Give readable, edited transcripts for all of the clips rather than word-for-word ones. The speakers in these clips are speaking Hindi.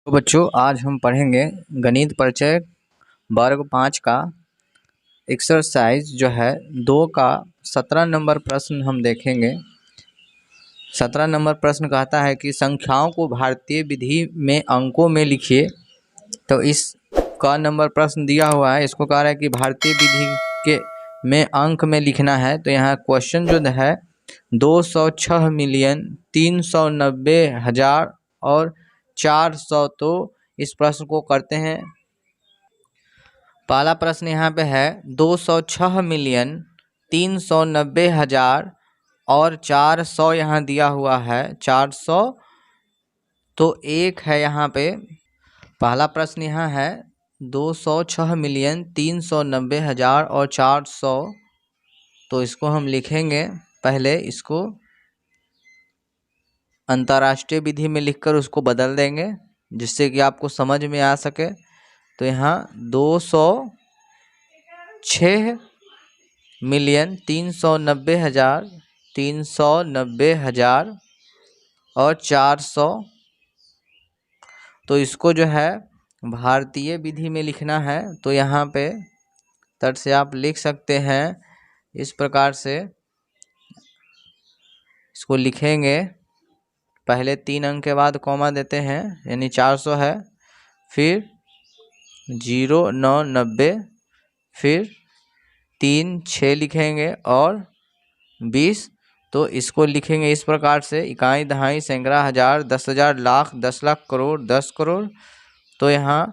तो बच्चों आज हम पढ़ेंगे गणित परिचय वर्ग 5 का एक्सरसाइज जो है 2 का 17 नंबर प्रश्न हम देखेंगे। 17 नंबर प्रश्न कहता है कि संख्याओं को भारतीय विधि में अंकों में लिखिए। तो इस का नंबर प्रश्न दिया हुआ है, इसको कह रहा है कि भारतीय विधि के में अंक में लिखना है। तो यहाँ क्वेश्चन जो है 206,390,000 और 400। तो इस प्रश्न को करते हैं। पहला प्रश्न यहाँ पे है 206,390,000 और 400 यहाँ दिया हुआ है 400। तो एक है यहाँ पे। पहला प्रश्न यहाँ है 206,390,000 और 400। तो इसको हम लिखेंगे। पहले इसको अंतर्राष्ट्रीय विधि में लिखकर उसको बदल देंगे जिससे कि आपको समझ में आ सके। तो यहाँ 206,390,000 390,000 और 400। तो इसको जो है भारतीय विधि में लिखना है। तो यहाँ पे तट से आप लिख सकते हैं इस प्रकार से। इसको लिखेंगे, पहले 3 अंक के बाद कॉमा देते हैं यानी 400 है, फिर 0 9 90, फिर 3 6 लिखेंगे और 20। तो इसको लिखेंगे इस प्रकार से, इकाई दहाई सैकड़ा हजार 10,000 लाख 10 लाख करोड़ 10 करोड़। तो यहाँ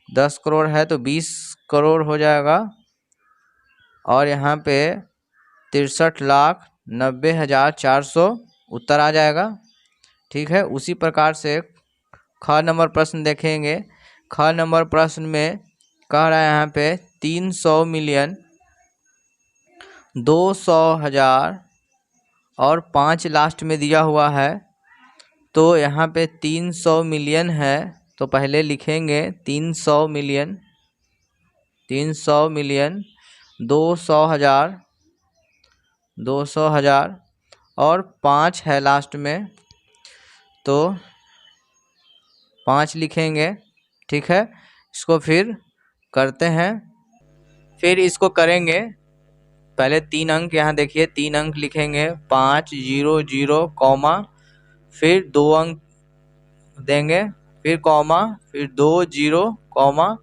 10 करोड़ है तो 20 करोड़ हो जाएगा और यहाँ पे 63,90,400 उत्तर आ जाएगा। ठीक है। उसी प्रकार से ख नंबर प्रश्न देखेंगे। ख नंबर प्रश्न में कह रहा है यहाँ पे 300,200,000 और 5 लास्ट में दिया हुआ है। तो यहाँ पे 300 मिलियन है तो पहले लिखेंगे 300 मिलियन 200,000 200,000 और 5 है लास्ट में तो 5 लिखेंगे। ठीक है। इसको फिर करते हैं। फिर इसको करेंगे, पहले 3 अंक यहाँ देखिए 3 अंक लिखेंगे 5 0 0 कॉमा, फिर 2 अंक देंगे, फिर कॉमा, फिर 2 0 कॉमा,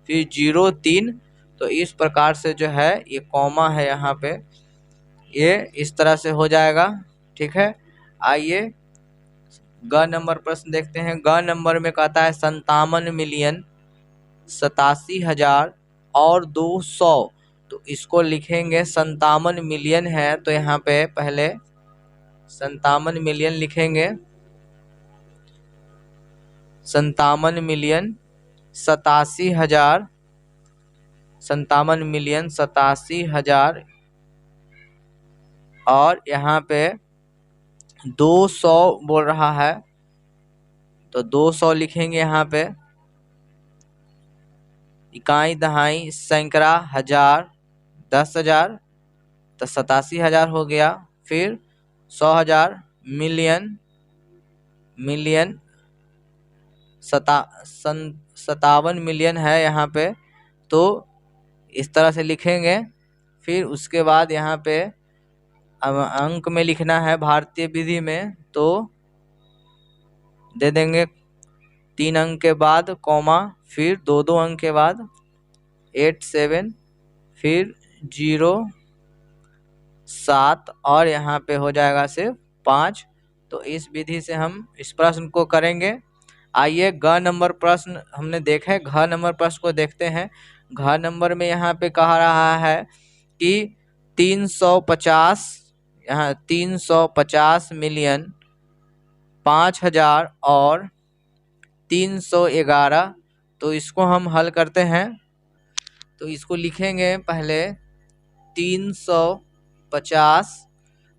फिर 0 3। तो इस प्रकार से जो है ये कॉमा है यहाँ पे, ये इस तरह से हो जाएगा। ठीक है। आइए ग नंबर प्रश्न देखते हैं। ग नंबर में कहता है 57,87,000 और 200। तो इसको लिखेंगे 57 मिलियन है तो यहाँ पे पहले 57 मिलियन लिखेंगे। 57 मिलियन 87,000 57 मिलियन 87,000 और यहाँ पे 200 बोल रहा है तो 200 लिखेंगे यहाँ पे। इकाई दहाई सैकड़ा हजार 10,000 तो 87,000 हो गया। फिर 100,000 मिलियन 57 मिलियन है यहाँ पे तो इस तरह से लिखेंगे। फिर उसके बाद यहाँ पे अंक में लिखना है भारतीय विधि में, तो दे देंगे 3 अंक के बाद कॉमा, फिर 2 अंक के बाद 8 7, फिर 0 7 और यहाँ पे हो जाएगा सिर्फ 5। तो इस विधि से हम इस प्रश्न को करेंगे। आइए ग नंबर प्रश्न हमने देखा है, घ नंबर प्रश्न को देखते हैं। घ नंबर में यहाँ पे कह रहा है कि 350 यहाँ 350 मिलियन 5,000 और 311। तो इसको हम हल करते हैं। तो इसको लिखेंगे पहले 350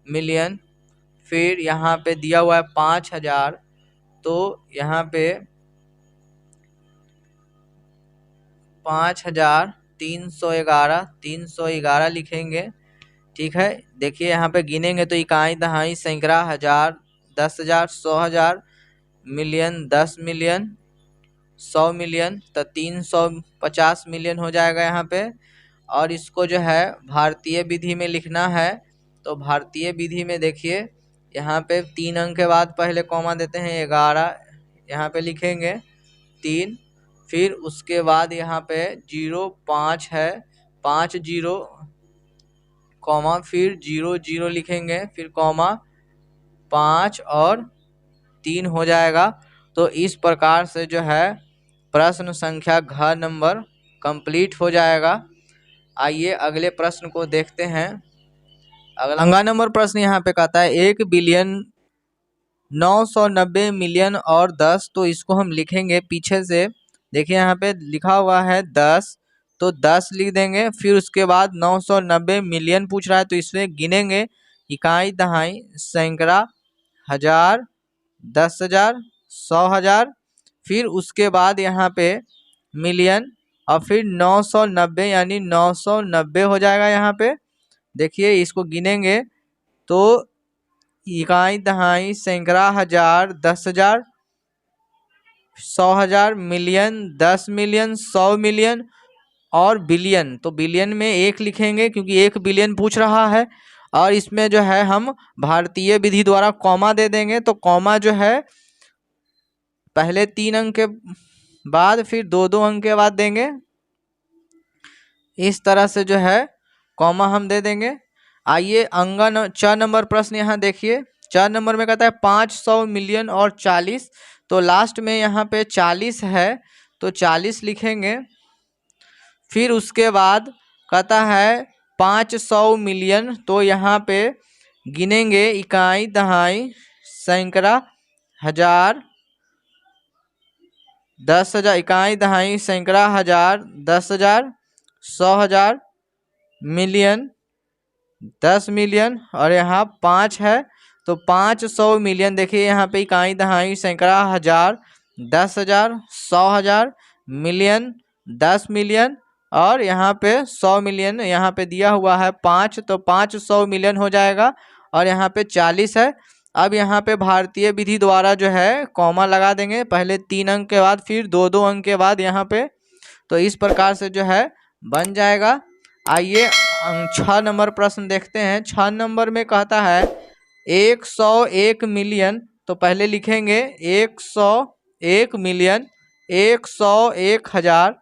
मिलियन, फिर यहाँ पे दिया हुआ है 5,000 तो यहाँ पे 5,000 311 लिखेंगे। ठीक है। देखिए यहाँ पे गिनेंगे तो इकाई दहाई सैकड़ा हजार 10,000 100,000 मिलियन, 10 मिलियन, 100 मिलियन, तो 350 मिलियन हो जाएगा यहाँ पे। और इसको जो है भारतीय विधि में लिखना है, तो भारतीय विधि में देखिए यहाँ पे 3 अंक के बाद पहले कॉमा देते हैं 11, यहाँ पे लिखेंगे 3, फिर उसके बाद यहाँ पे 05 है, 50 कॉमा, फिर 00 लिखेंगे, फिर कॉमा 5 और 3 हो जाएगा। तो इस प्रकार से जो है प्रश्न संख्या घ नंबर कंप्लीट हो जाएगा। आइए अगले प्रश्न को देखते हैं। अगला नंबर प्रश्न यहाँ पे कहता है 1 बिलियन 990 मिलियन और 10, तो इसको हम लिखेंगे पीछे से। देखिए यहाँ पे लिखा हुआ है 10, तो 10 लिख देंगे, फिर उसके बाद 990 मिलियन पूछ रहा है, तो इसमें गिनेंगे इकाई, दहाई, सैकड़ा, हजार, 10,000, 100,000, फिर उसके बाद यहाँ पे मिलियन, और फिर 990 यानी 990 हो जाएगा। यहाँ पे देखिए इसको गिनेंगे तो इकाई, दहाई, सैकड़ा, हजार, 10,000, 100,000, मिलियन, 10 मिलियन, 100 मिलियन और बिलियन। तो बिलियन में 1 लिखेंगे क्योंकि 1 बिलियन पूछ रहा है, और इसमें जो है हम भारतीय विधि द्वारा कॉमा दे देंगे। तो कॉमा जो है पहले 3 अंक के बाद फिर 2-2 अंक के बाद देंगे, इस तरह से जो है कॉमा हम दे देंगे। आइए अंगन 4 नंबर प्रश्न यहाँ देखिए। 4 नंबर में कहता है 500 मिलियन और 40, तो लास्ट में यहाँ पे 40 है, तो 40 लिखेंगे। फिर उसके बाद कहता है 500 मिलियन, तो यहाँ पे गिनेंगे इकाई, दहाई, सैकड़ा, हजार, 10,000, इकाई, दहाई, सैकड़ा, हजार, 10,000, 100,000, मिलियन, 10 मिलियन और यहाँ 5 है, तो 500 मिलियन। देखिए यहाँ पे इकाई, दहाई, सैकड़ा, हजार, 10,000, 100,000, मिलियन, 10 मिलियन और यहाँ पे 100 मिलियन। यहाँ पे दिया हुआ है 5, तो 500 मिलियन हो जाएगा। और यहाँ पे 40 है। अब यहाँ पे भारतीय विधि द्वारा जो है कॉमा लगा देंगे, पहले 3 अंक के बाद फिर 2-2 अंक के बाद यहाँ पे, तो इस प्रकार से जो है बन जाएगा। आइए 6 नंबर प्रश्न देखते हैं। 6 नंबर में कहता है 101 मिलियन, तो पहले लिखेंगे 101 मिलियन, 101 हजार,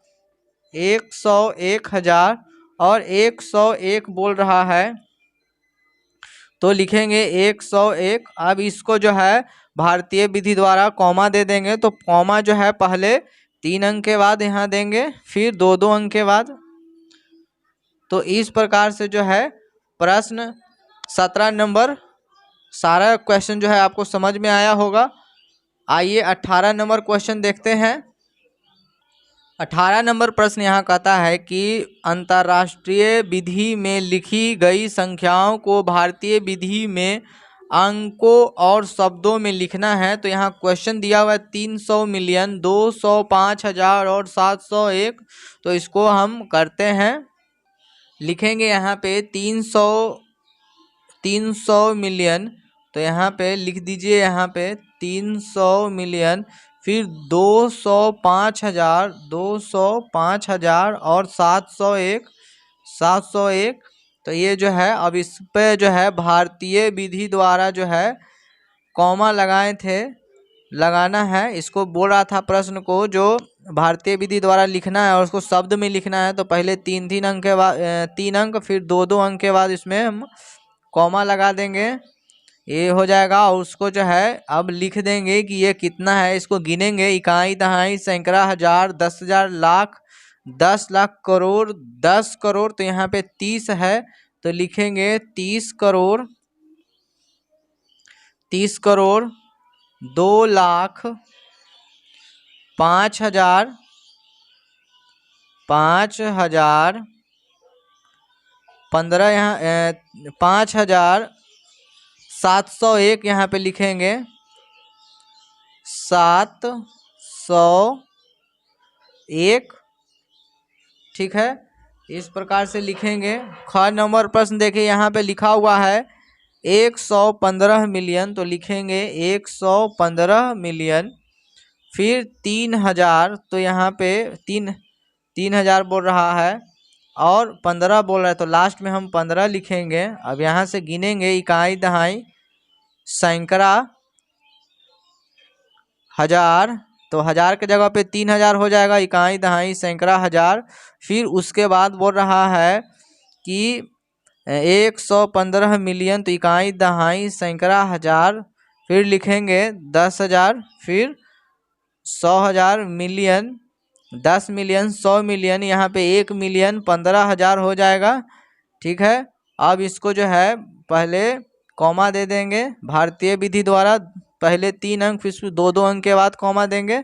101 हजार और 101 बोल रहा है, तो लिखेंगे 101। अब इसको जो है भारतीय विधि द्वारा कॉमा दे देंगे, तो कॉमा जो है पहले 3 अंक के बाद यहाँ देंगे, फिर 2-2 अंक के बाद। तो इस प्रकार से जो है प्रश्न 17 नंबर सारा क्वेश्चन जो है आपको समझ में आया होगा। आइए 18 नंबर क्वेश्चन देखते हैं। 18 नंबर प्रश्न यहाँ कहता है कि अंतर्राष्ट्रीय विधि में लिखी गई संख्याओं को भारतीय विधि में अंकों और शब्दों में लिखना है। तो यहाँ क्वेश्चन दिया हुआ है 300 मिलियन, 200, 5,000 और 701। तो इसको हम करते हैं, लिखेंगे यहाँ पे 300 मिलियन, तो यहाँ पे लिख दीजिए यहाँ पे 300 मिलियन, फिर 200, 5,000, 200, 5,000 और 701। तो ये जो है अब इस पे जो है भारतीय विधि द्वारा जो है कॉमा लगाए थे, लगाना है। इसको बोल रहा था प्रश्न को जो भारतीय विधि द्वारा लिखना है और उसको शब्द में लिखना है, तो पहले 3-3 अंक के बाद 3 अंक, फिर 2-2 अंक के बाद इसमें हम कॉमा लगा देंगे, ये हो जाएगा। और उसको जो है अब लिख देंगे कि ये कितना है, इसको गिनेंगे इकाई, दहाई, सैकड़ा, हजार, 10,000, लाख, 10 लाख, करोड़, 10 करोड़। तो यहाँ पे 30 है, तो लिखेंगे 30 करोड़, 30 करोड़, 2 लाख, 5,000, 5,000, 15 यहाँ 5,701 यहाँ पे लिखेंगे 701, ठीक है। इस प्रकार से लिखेंगे। ख नंबर प्रश्न देखिए यहाँ पे लिखा हुआ है 115 मिलियन, तो लिखेंगे 115 मिलियन। फिर 3000, तो यहाँ पे 3000 बोल रहा है और 15 बोल रहा है, तो लास्ट में हम 15 लिखेंगे। अब यहाँ से गिनेंगे इकाई दहाई सैकड़ा हजार, तो हजार के जगह पे 3000 हो जाएगा, इकाई दहाई सैकड़ा हजार। फिर उसके बाद बोल रहा है कि 115 मिलियन, तो इकाई दहाई सैकड़ा हजार, फिर लिखेंगे 10,000, फिर 100,000 मिलियन, 10 मिलियन, 100 मिलियन, यहाँ पे 1 मिलियन 15,000 हो जाएगा। ठीक है, अब इसको जो है पहले कॉमा दे देंगे भारतीय विधि द्वारा, पहले 3 अंक फिर 2-2 अंक के बाद कॉमा देंगे।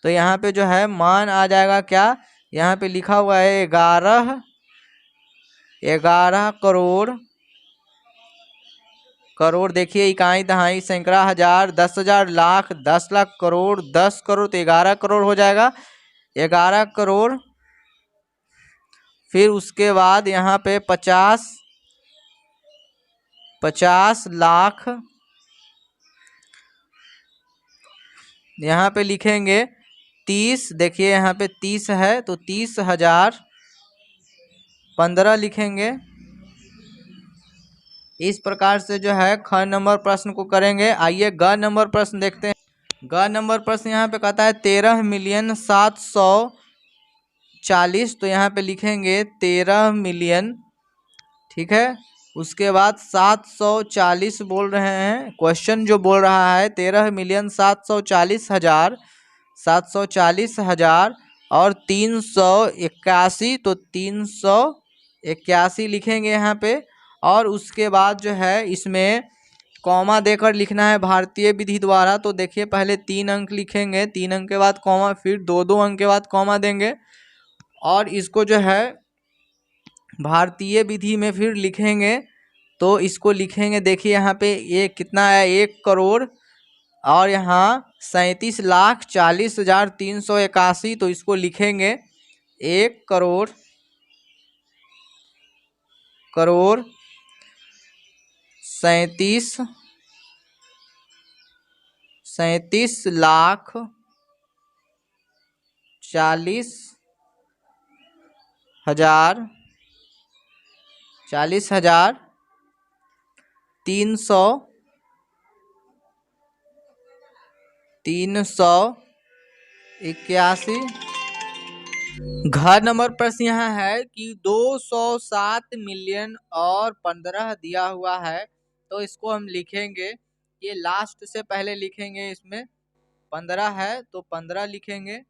तो यहाँ पे जो है मान आ जाएगा क्या, यहाँ पे लिखा हुआ है 11 करोड़। देखिए इकाई दहाई सैकड़ा हजार, 10,000, लाख, 10 लाख, करोड़, 10 करोड़, तो 11 करोड़ हो जाएगा, 11 करोड़। फिर उसके बाद यहाँ पे 50 लाख, यहाँ पे लिखेंगे 30, देखिए यहाँ पे 30 है तो 30,000, 15 लिखेंगे। इस प्रकार से जो है ख नंबर प्रश्न को करेंगे। आइए ग नंबर प्रश्न देखते हैं। ग नंबर प्रश्न यहाँ पे कहता है 13,740, तो यहाँ पे लिखेंगे 13 मिलियन। ठीक है, उसके बाद 740 बोल रहे हैं, क्वेश्चन जो बोल रहा है 13,740,000, 740,000 और 381, तो 381 लिखेंगे यहाँ पे। और उसके बाद जो है इसमें कॉमा देकर लिखना है भारतीय विधि द्वारा। तो देखिए पहले 3 अंक लिखेंगे, 3 अंक के बाद कॉमा, फिर 2-2 अंक के बाद कॉमा देंगे और इसको जो है भारतीय विधि में फिर लिखेंगे। तो इसको लिखेंगे, देखिए यहाँ पे ये कितना है 1 करोड़ और यहाँ 37,40,381, तो इसको लिखेंगे 1 करोड़ 37,40,000 381। घ नंबर प्रश्न यहाँ है कि 207 मिलियन और 15 दिया हुआ है, तो इसको हम लिखेंगे, ये लास्ट से पहले लिखेंगे, इसमें 15 है तो 15 लिखेंगे।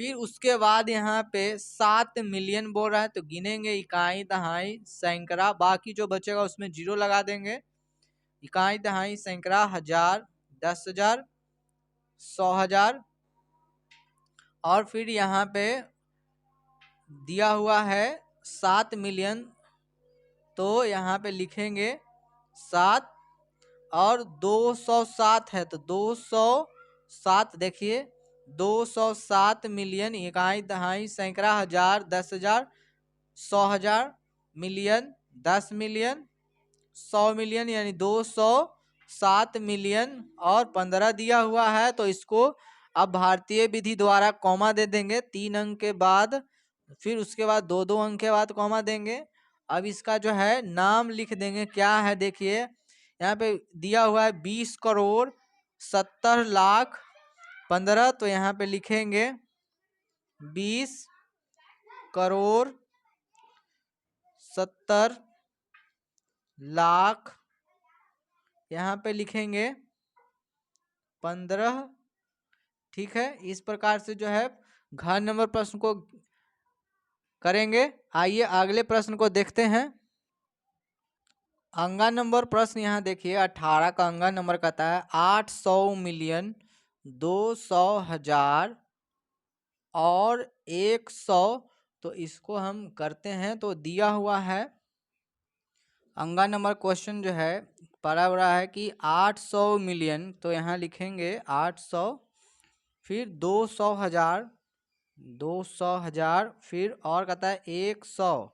फिर उसके बाद यहाँ पे 7 मिलियन बोल रहा है, तो गिनेंगे इकाई दहाई सैकड़ा, बाकी जो बचेगा उसमें 0 लगा देंगे। इकाई दहाई सैकड़ा हजार, 10,000, 100,000 और फिर यहाँ पे दिया हुआ है 7 मिलियन, तो यहाँ पे लिखेंगे 7 और 207 है तो 207, देखिए 207 मिलियन, इकाई दहाई सैकड़ा हजार, 10,000, 100,000 मिलियन, 10 मिलियन, 100 मिलियन, यानी 207 मिलियन और 15 दिया हुआ है। तो इसको अब भारतीय विधि द्वारा कॉमा दे देंगे 3 अंक के बाद, फिर उसके बाद 2-2 अंक के बाद कॉमा देंगे। अब इसका जो है नाम लिख देंगे, क्या है देखिए यहाँ पे दिया हुआ है 20 करोड़ 70 लाख 15, तो यहाँ पे लिखेंगे 20 करोड़ 70 लाख, यहाँ पे लिखेंगे 15। ठीक है, इस प्रकार से जो है घ नंबर प्रश्न को करेंगे। आइए अगले प्रश्न को देखते हैं। अंगा नंबर प्रश्न यहाँ देखिए 18 का अंगा नंबर कहता है 800 मिलियन 200,000 और 100, तो इसको हम करते हैं। तो दिया हुआ है अंगा नंबर क्वेश्चन जो है पड़ा हुआ है कि 800 मिलियन, तो यहाँ लिखेंगे 800, फिर 200,000, फिर और कहता है 100,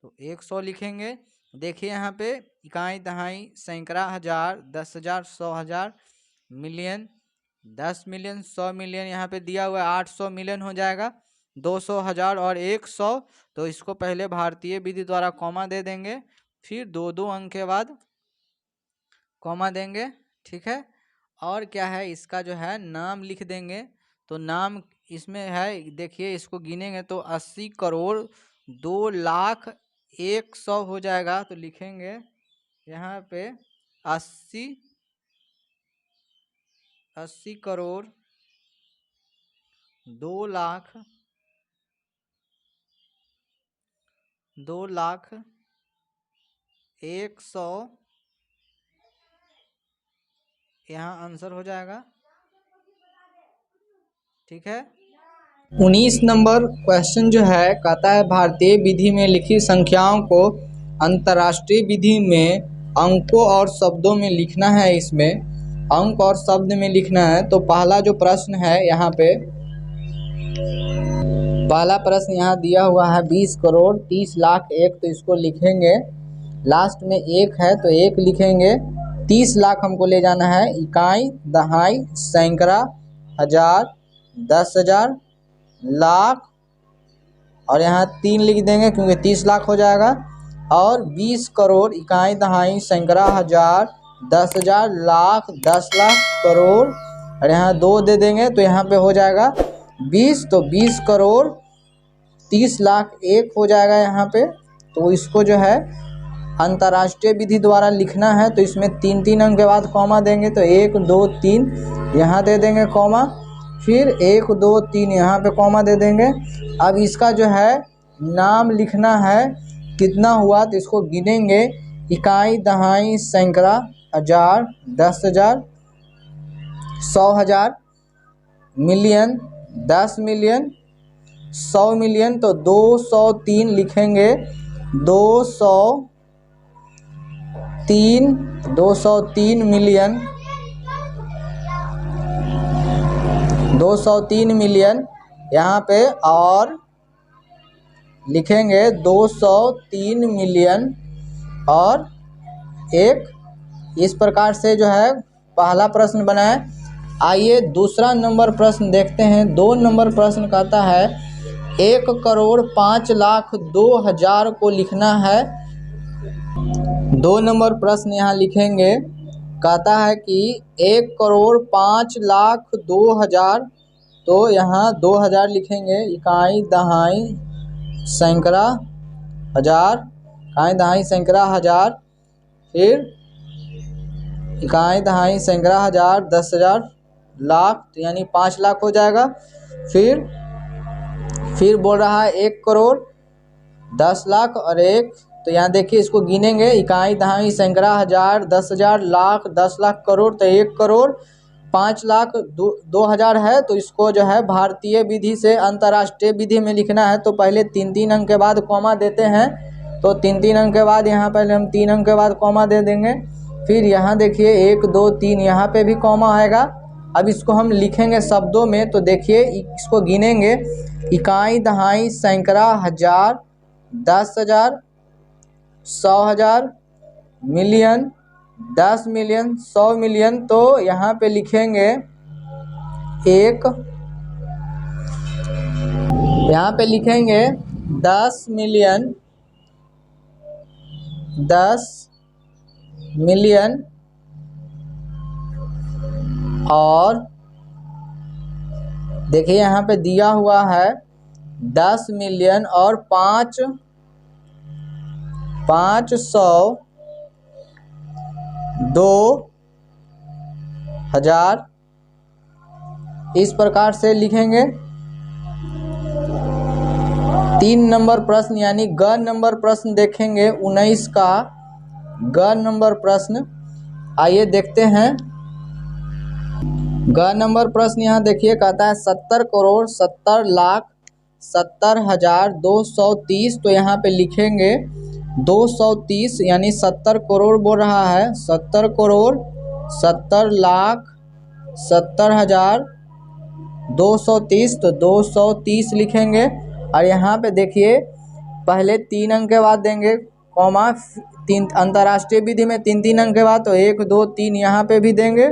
तो 100 लिखेंगे। देखिए यहाँ पे इकाई, दहाई, सैकड़ा, हजार, 10,000, 100,000, मिलियन, 10 मिलियन, 100 मिलियन, यहाँ पे दिया हुआ है 800 मिलियन हो जाएगा, 200, हजार और 100। तो इसको पहले भारतीय विधि द्वारा कॉमा दे देंगे, फिर 2 अंक के बाद कॉमा देंगे, ठीक है। और क्या है, इसका जो है नाम लिख देंगे। तो नाम इसमें है, देखिए इसको गिनेंगे तो 80 करोड़ 2,01,00,000 हो जाएगा। तो लिखेंगे यहाँ पे 80 करोड़ 2,01,00,000 यहाँ आंसर हो जाएगा, ठीक है। 19 नंबर क्वेश्चन जो है कहता है भारतीय विधि में लिखी संख्याओं को अंतर्राष्ट्रीय विधि में अंकों और शब्दों में लिखना है। इसमें अंक और शब्द में लिखना है। तो पहला जो प्रश्न है यहाँ पे, पहला प्रश्न यहाँ दिया हुआ है 20 करोड़ 30 लाख 1। तो इसको लिखेंगे, लास्ट में 1 है तो 1 लिखेंगे। 30 लाख हमको ले जाना है, इकाई, दहाई, सैकड़ा, हजार, 10,000, लाख और यहाँ 3 लिख देंगे क्योंकि 30 लाख हो जाएगा। और 20 करोड़ इकाई, दहाई, सैकड़ा, हजार, 10,000, लाख, 10 लाख, करोड़ और यहाँ 2 दे देंगे तो यहाँ पे हो जाएगा 20। तो 20 करोड़ 30 लाख 1 हो जाएगा यहाँ पे। तो इसको जो है अंतर्राष्ट्रीय विधि द्वारा लिखना है। तो इसमें 3 अंक के बाद कॉमा देंगे। तो 1 2 3 यहाँ दे देंगे कॉमा, फिर 1 2 3 यहाँ पे कॉमा दे देंगे। अब इसका जो है नाम लिखना है, कितना हुआ तो इसको गिनेंगे, इकाई, दहाई, सैकड़ा, हजार, 10,000, 100,000, मिलियन, 10 मिलियन, 100 मिलियन। तो 203 लिखेंगे, 203 मिलियन, 203 मिलियन यहाँ पे और लिखेंगे 203 मिलियन और 1। इस प्रकार से जो है पहला प्रश्न बना है। आइए दूसरा नंबर प्रश्न देखते हैं। 2 नंबर प्रश्न कहता है 1 करोड़ 5,02,000 को लिखना है। 2 नंबर प्रश्न यहाँ लिखेंगे, कहता है कि 1 करोड़ 5,02,000। तो यहाँ 2,000 लिखेंगे, इकाई, दहाई, सैकड़ा, हजार, इकाई, दहाई, सैकड़ा, हजार, फिर इकाई, दहाई, सैकड़ा, हजार, 10,000, लाख, तो यानी 5 लाख हो जाएगा। फिर बोल रहा है 1 करोड़ 10 लाख और 1। तो यहाँ देखिए इसको गिनेंगे, इकाई, दहाई, सैकड़ा, हजार, 10,000, लाख, 10 लाख, करोड़। तो 1 करोड़ 5,02,000 है। तो इसको जो है भारतीय विधि से अंतर्राष्ट्रीय विधि में लिखना है। तो पहले 3 अंक के बाद कॉमा देते हैं। तो 3 अंक के बाद यहाँ पहले हम 3 अंक के बाद कॉमा दे देंगे। फिर यहाँ देखिए 1 2 3 यहाँ पे भी कॉमा आएगा। अब इसको हम लिखेंगे शब्दों में। तो देखिए इसको गिनेंगे, इकाई, दहाई, सैकड़ा, हजार, 10,000, 100,000, मिलियन, 10 मिलियन, 100 मिलियन। तो यहाँ पे लिखेंगे 1, यहाँ पे लिखेंगे 10 मिलियन, 10 मिलियन और देखिए यहाँ पे दिया हुआ है 10 मिलियन और 5,02,000 इस प्रकार से लिखेंगे। 3 नंबर प्रश्न यानी ग नंबर प्रश्न देखेंगे 19 का ग नंबर प्रश्न। आइए देखते हैं। ग नंबर प्रश्न यहाँ देखिए कहता है 70 करोड़ 70 लाख 70,000 230। तो यहाँ पे लिखेंगे 230 यानी 70 करोड़ बोल रहा है, 70 करोड़ 70 लाख 70,000 230। तो 230 लिखेंगे और यहाँ पे देखिए पहले 3 अंक के बाद देंगे कॉमा, तीन अंतर्राष्ट्रीय विधि में 3-3 अंक के बाद तो 1 2 3 यहाँ पे भी देंगे,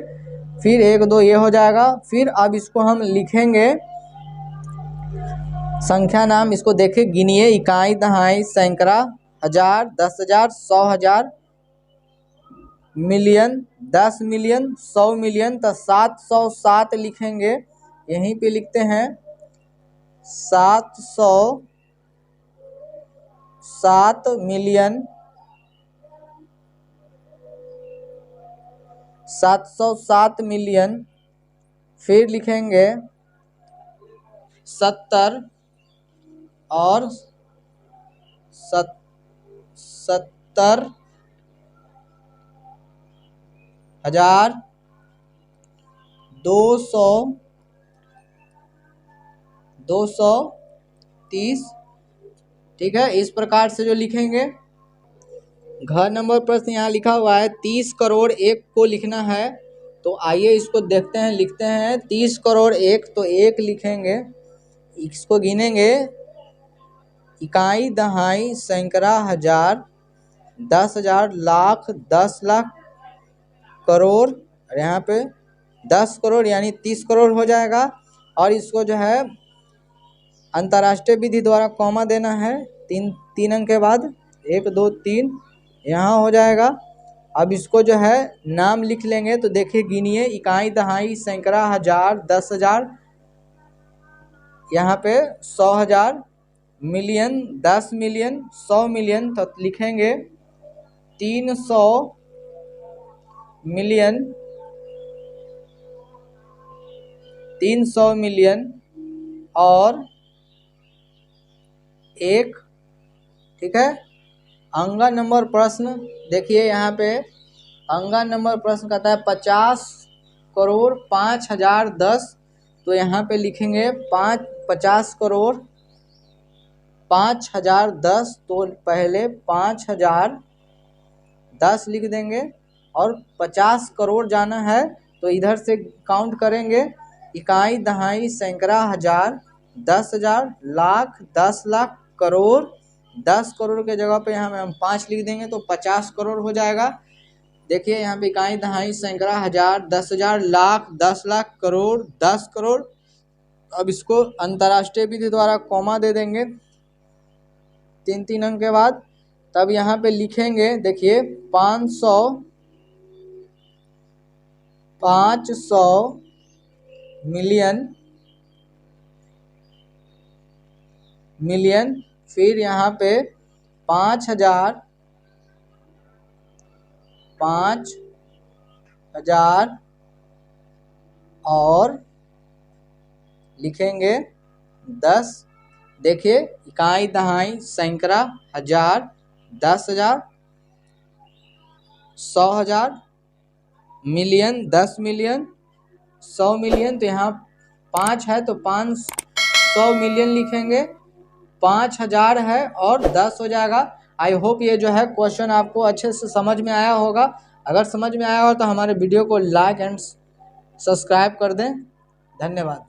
फिर 1 2 ये हो जाएगा। फिर अब इसको हम लिखेंगे संख्या नाम, इसको देखिए गिनिए, इकाई, दहाई, सैकड़ा, हजार, 10,000, 100,000, मिलियन, 10 मिलियन, 100 मिलियन, तो 707 लिखेंगे, यहीं पे लिखते हैं 707 मिलियन, 707 मिलियन। फिर लिखेंगे 70 और 70,000, 230। ठीक है, इस प्रकार से जो लिखेंगे। घ नंबर प्रश्न यहाँ लिखा हुआ है 30 करोड़ 1 को लिखना है, तो आइए इसको देखते हैं, लिखते हैं 30 करोड़ 1, तो 1 लिखेंगे, इसको गिनेंगे, इकाई, दहाई, सैकड़ा, हजार, 10,000, लाख, 10 लाख, करोड़, और यहाँ पे 10 करोड़ यानी 30 करोड़ हो जाएगा। और इसको जो है अंतर्राष्ट्रीय विधि द्वारा कॉमा देना है 3 अंक के बाद, 1 2 3 यहाँ हो जाएगा। अब इसको जो है नाम लिख लेंगे, तो देखिए गिनिए, इकाई, दहाई, सैकड़ा, हजार, 10,000, यहाँ पे 100,000, मिलियन, 10 मिलियन, 100 मिलियन, तो लिखेंगे 300 मिलियन, 300 मिलियन और 1। ठीक है, अंगा नंबर प्रश्न देखिए, यहाँ पे अंगा नंबर प्रश्न कहता है 50 करोड़ 5,010, तो यहाँ पे लिखेंगे 50 करोड़ 5,010, तो पहले 5,010 लिख देंगे और 50 करोड़ जाना है, तो इधर से काउंट करेंगे, इकाई, दहाई, सैकड़ा, हजार, 10,000, लाख, 10 लाख, करोड़, 10 करोड़ के जगह पे यहाँ में हम 5 लिख देंगे, तो 50 करोड़ हो जाएगा। देखिए यहाँ पे इकाई, दहाई, सैकड़ा, हजार, 10,000, लाख, 10 लाख, करोड़, 10 करोड़। अब इसको अंतर्राष्ट्रीय विधि द्वारा कॉमा दे देंगे 3-3 अंक के बाद, तब यहाँ पे लिखेंगे, देखिए 500 मिलियन, फिर यहाँ पे 5,000 और लिखेंगे 10। देखिए इकाई, दहाई, सैकड़ा, हजार, 10,000, 100,000, मिलियन, 10 मिलियन, 100 मिलियन, तो यहाँ 5 है तो 500 मिलियन लिखेंगे, 5,000 है और 10 हो जाएगा। आई होप ये जो है क्वेश्चन आपको अच्छे से समझ में आया होगा। अगर समझ में आया हो तो हमारे वीडियो को लाइक एंड सब्सक्राइब कर दें। धन्यवाद।